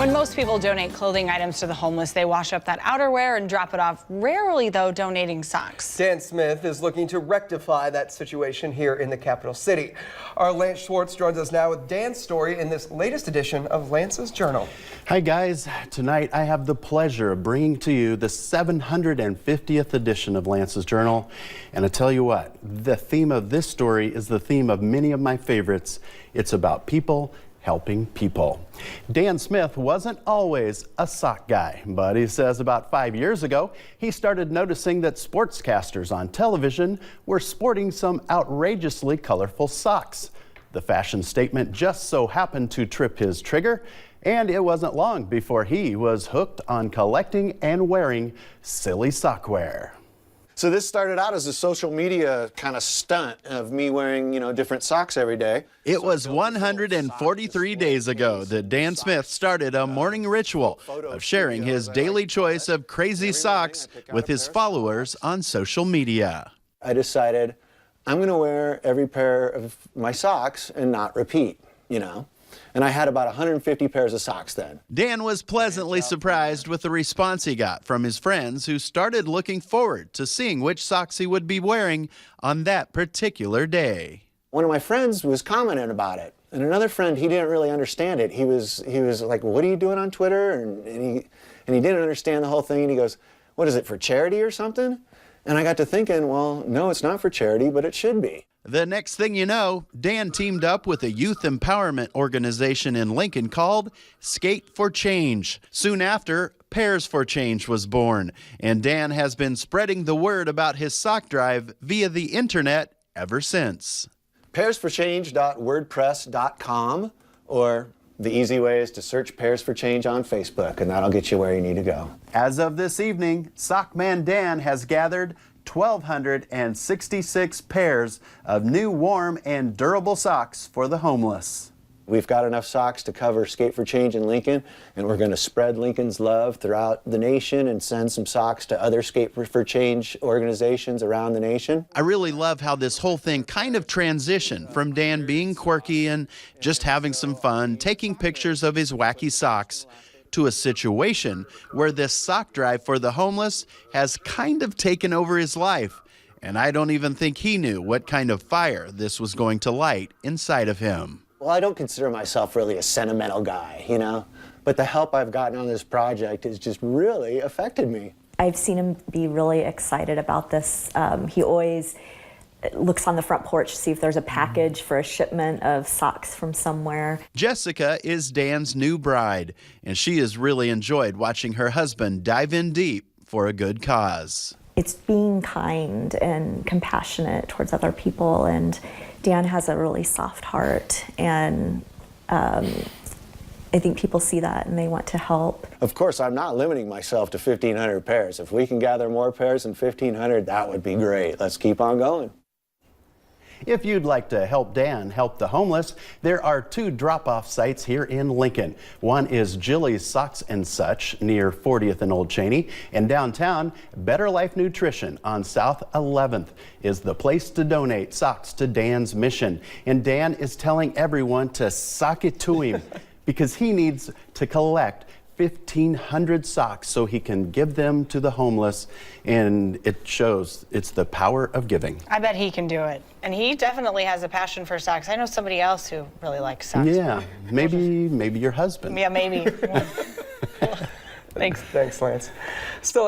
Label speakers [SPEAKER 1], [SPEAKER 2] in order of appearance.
[SPEAKER 1] When most people donate clothing items to the homeless, they wash up that outerwear and drop it off, rarely, though, donating socks.
[SPEAKER 2] Dan Smith is looking to rectify that situation here in the capital city. Our Lance Schwartz joins us now with Dan's story in this latest edition of Lance's Journal.
[SPEAKER 3] Hi guys, tonight I have the pleasure of bringing to you the 750th edition of Lance's Journal. And I tell you what, the theme of this story is the theme of many of my favorites. It's about people helping people. Dan Smith wasn't always a sock guy, but he says about 5 years ago, he started noticing that sportscasters on television were sporting some outrageously colorful socks. The fashion statement just so happened to trip his trigger, and it wasn't long before he was hooked on collecting and wearing silly sockwear.
[SPEAKER 4] So this started out as a social media kind of stunt of me wearing, different socks every day.
[SPEAKER 3] It was 143 days ago that Dan Smith started a morning ritual of sharing his daily choice of crazy socks with his followers on social media.
[SPEAKER 4] I decided I'm going to wear every pair of my socks and not repeat, And I had about 150 pairs of socks then.
[SPEAKER 3] Dan was pleasantly surprised with the response he got from his friends who started looking forward to seeing which socks he would be wearing on that particular day.
[SPEAKER 4] One of my friends was commenting about it, and another friend, he didn't really understand it. He was like, "What are you doing on Twitter?" And he didn't understand the whole thing, and he goes, "What is it, for charity or something?" And I got to thinking, well, no, it's not for charity, but it should be.
[SPEAKER 3] The next thing you know, Dan teamed up with a youth empowerment organization in Lincoln called Skate for Change. Soon after, Pairs for Change was born, and Dan has been spreading the word about his sock drive via the internet ever since.
[SPEAKER 4] pairsforchange.wordpress.com, or the easy way is to search Pairs for Change on Facebook, and that'll get you where you need to go.
[SPEAKER 3] As of this evening, Sockman Dan has gathered 1,266 pairs of new warm and durable socks for the homeless.
[SPEAKER 4] We've got enough socks to cover Skate for Change in Lincoln, and we're going to spread Lincoln's love throughout the nation and send some socks to other Skate for Change organizations around the nation.
[SPEAKER 3] I really love how this whole thing kind of transitioned from Dan being quirky and just having some fun, taking pictures of his wacky socks, to a situation where this sock drive for the homeless has kind of taken over his life. And I don't even think he knew what kind of fire this was going to light inside of him.
[SPEAKER 4] Well, I don't consider myself really a sentimental guy, but the help I've gotten on this project has just really affected me.
[SPEAKER 5] I've seen him be really excited about this. He always looks on the front porch to see if there's a package for a shipment of socks from somewhere.
[SPEAKER 3] Jessica is Dan's new bride, and she has really enjoyed watching her husband dive in deep for a good cause.
[SPEAKER 5] It's being kind and compassionate towards other people, and Dan has a really soft heart, and I think people see that and they want to help.
[SPEAKER 4] Of course, I'm not limiting myself to 1,500 pairs. If we can gather more pairs than 1,500, that would be great. Let's keep on going.
[SPEAKER 3] If you'd like to help Dan help the homeless, there are two drop-off sites here in Lincoln. One is Jilly's Socks and Such near 40th and Old Cheney, and downtown, Better Life Nutrition on South 11th is the place to donate socks to Dan's mission. And Dan is telling everyone to sock it to him because he needs to collect 1,500 socks so he can give them to the homeless, and it shows it's the power of giving.
[SPEAKER 1] I bet he can do it. And he definitely has a passion for socks. I know somebody else who really likes socks.
[SPEAKER 3] Yeah, maybe your husband.
[SPEAKER 1] Yeah, maybe. Thanks.
[SPEAKER 2] Thanks, Lance. Still